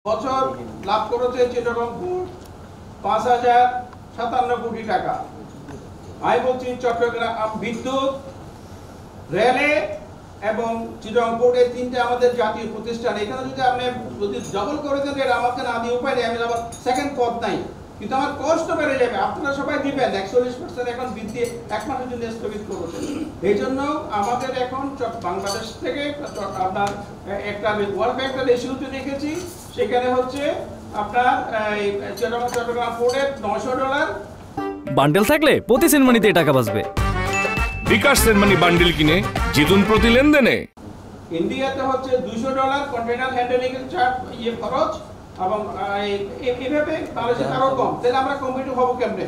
বছর লাভ করেছে চিটাগং পোর্ট ৫,০৫৭ কোটি টাকা। আমি বলছি চট্টগ্রাম বিদ্যুৎ, রেলে এবং চিটাগং পোর্ট, এই তিনটে আমাদের জাতীয় প্রতিষ্ঠান। এখানে যদি ডবল করে দেন, এটা আমাকে না দিয়ে উপায় নেই, আমি আবার সেকেন্ড পথ নাই, কিন্তু আমার কষ্ট বেড়ে যাবে। আপনারা সবাই দিবেন ৪১% এখন বৃদ্ধি ১ মাসের জন্য স্থগিত করেছেন। এই জন্য আমাদের এখন বাংলাদেশ থেকে আপনার একটা ওয়ার্ল্ড ব্যাংকের রেশিওতে রেখেছি, সেখানে হচ্ছে আপনার চট্টগ্রাম পোর্টের $৯০০। বান্ডেল থাকলে প্রতি সেনমানিতে টাকা বাঁচবে। বিকাশ সেনমানি বান্ডেল কিনে জিতুন প্রতি লেনদেনে। ইন্ডিয়াতে হচ্ছে $২০০ কন্টেইনার হ্যান্ডেলিং এর চার্জ খরচ, এবং এইভাবে বাংলাদেশে আরো কম। তাহলে আমরা কম্পিটিটিভ হবো কেমনে?